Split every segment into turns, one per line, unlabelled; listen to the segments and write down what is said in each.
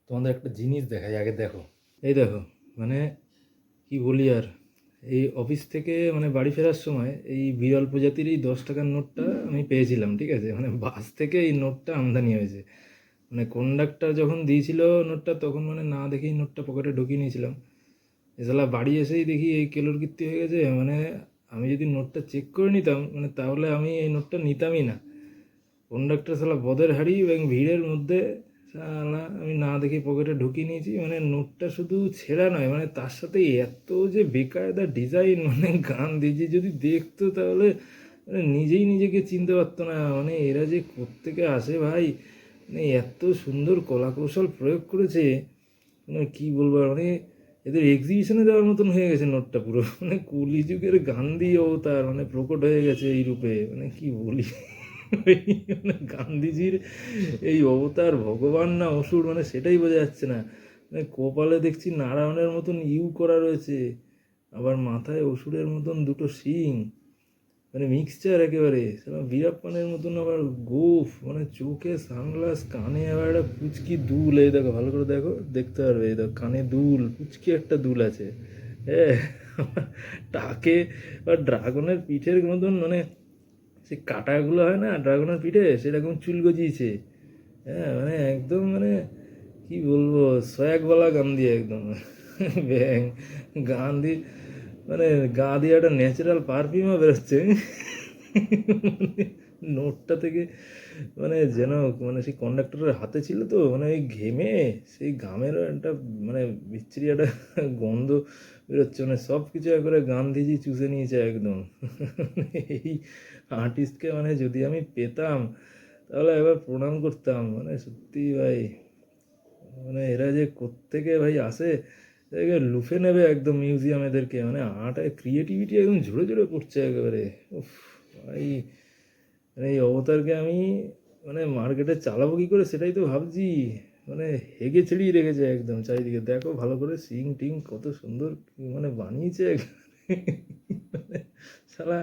তোমাদের একটা জিনিস দেখাই, আগে দেখো। এই দেখো, মানে কি বলি আর, এই অফিস থেকে মানে বাড়ি ফেরার সময় এই বিরল প্রজাতির এই 10 টাকার নোটটা আমি পেয়েছিলাম, ঠিক আছে? মানে বাস থেকে এই নোটটা আমদানি হয়েছে। মানে কন্ডাক্টর যখন দিয়েছিল নোটটা, তখন মানে না দেখেই নোটটা পকেটে ঢুকিয়ে নিয়েছিলাম। এছাড়া বাড়ি এসেই দেখি এই কেলোর কীর্তি হয়ে গেছে। মানে আমি যদি নোটটা চেক করে নিতাম, মানে তাহলে আমি এই নোটটা নিতামই না। কন্ডাক্টর শালা বদের হাড়ি এবং ভিড়ের মধ্যে শালা আমি না দেখে পকেটে ঢুকিয়ে নিয়েছি। মানে নোটটা শুধু ছেঁড়া নয়, মানে তার সাথে এত যে বেকায়দা ডিজাইন, মানে গান দিয়েছি, যদি দেখতো তাহলে মানে নিজেই নিজেকে চিনতে পারতো না। মানে এরা যে কোত্থেকে আসে ভাই, মানে এত সুন্দর কলা কৌশল প্রয়োগ করেছে, মানে কী বলবো আর, মানে এদের এক্সিবিশনে দেওয়ার মতন হয়ে গেছে নোটটা পুরো। মানে কলিযুগের গান্ধী অবতার মানে প্রকট হয়ে গেছে এই রূপে, মানে কি বলি। মানে গান্ধীজির এই অবতার ভগবান না অসুর, মানে সেটাই বোঝা যাচ্ছে না। মানে কপালে দেখছি নারায়ণের মতন ইউ করা রয়েছে, আবার মাথায় অসুরের মতন দুটো শিং, মানে মিক্সচার একেবারে। বীরাপ্পানের মতন আবার গোফ, মানে চোখে সানগ্লাস, কানে আবার একটা পুচকি দুল। এই দেখো, ভালো করে দেখো, দেখতে পারবে। এই দেখো, কানে দুল, পুচকি একটা দুল আছে। হ্যাঁ, টাকে বা ড্রাগনের পিঠের মতন, মানে সে কাটাগুলো হয় না ড্রাগনের পিঠে, সেরকম চুল গজিয়েছে। হ্যাঁ, মানে একদম, মানে কি বলবো, সোয়াগওয়ালা গান্ধী একদম। ব্যাং গান্ধী, মানে গা দিয়ে একটা ন্যাচারাল পারফিউমও বেরোচ্ছে। নোটটা থেকে, মানে যেন, মানে সেই কন্ডাক্টরের হাতে ছিল তো, মানে ওই ঘেমে সেই ঘামেরও একটা, মানে বিচ্ছিরি একটা গন্ধ বেরোচ্ছে। মানে সব কিছু একবারে গান্ধীজি চুষে নিয়েছে একদম। এই আর্টিস্টকে মানে যদি আমি পেতাম তাহলে একবার প্রণাম করতাম। মানে সত্যি ভাই, মানে এরা যে কোত্থেকে ভাই আসে, এদেরকে লুফে নেবে একদম মিউজিয়াম এদেরকে। মানে আর্ট ক্রিয়েটিভিটি একদম ঝরে ঝরে পড়ছে একেবারে। উফ ভাই, মানে এই অবতারকে আমি মানে মার্কেটে চালাবো কী করে সেটাই তো ভাবছি। মানে হেগে ছেড়িয়ে রেখেছে একদম চারিদিকে। দেখো ভালো করে সিং টিং কত সুন্দর মানে বানিয়েছে। মানে শালা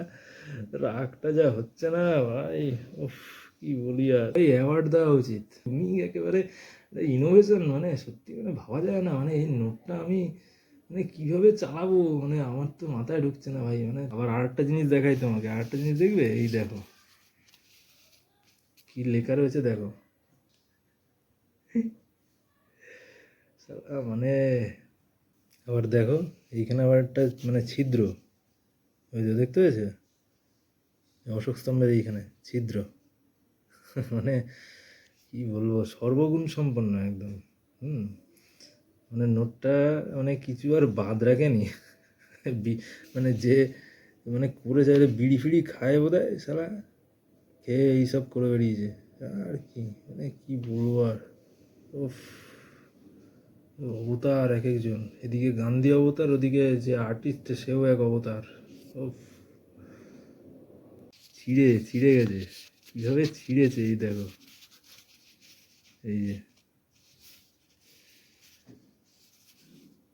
রাগটা যা হচ্ছে না ভাই, উফ কি বলি আর। এই অ্যাওয়ার্ড দেওয়া উচিত। তুমি একেবারে ইনোভেশন, মানে সত্যি মানে ভাবা যায় না। মানে এই নোটটা আমি মানে কীভাবে চালাবো, মানে আমার তো মাথায় ঢুকছে না ভাই। মানে আবার আরেকটা জিনিস দেখাই তোমাকে, আরেকটা জিনিস দেখবে, এই দেখো কি লেখা রয়েছে দেখো। মানে আবার দেখো, এইখানে আবার একটা মানে ছিদ্র, ওই যে দেখতে পেয়েছে অশোক স্তম্ভের এইখানে ছিদ্র। মানে কি বলবো, সর্বগুণ সম্পন্ন একদম। হুম, মানে নোটটা মানে কিছু আর বাদ রাখেনি। মানে যে মানে করে চাইলে বিড়ি ফিড়ি খায় বোধ হয় সালা, খেয়ে এইসব করে বেরিয়েছে। আর কি মানে কি বলবো আর। উফ, অবতার এক একজন, এদিকে গান্ধী অবতার, ওদিকে যে আর্টিস্ট সেও এক অবতার। উফ, ছিঁড়ে ছিঁড়ে গেছে, কীভাবে ছিঁড়েছে এই দেখো। এই যে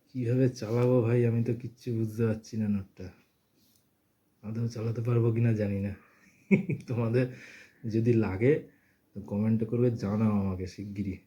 কীভাবে চালাবো ভাই, আমি তো কিচ্ছু বুঝতে পারছি না। নোটটা আদৌ চালাতে পারবো কি না জানি না। তোমাদের যদি লাগে তো কমেন্ট করবে, জানাও আমাকে শিগগিরই।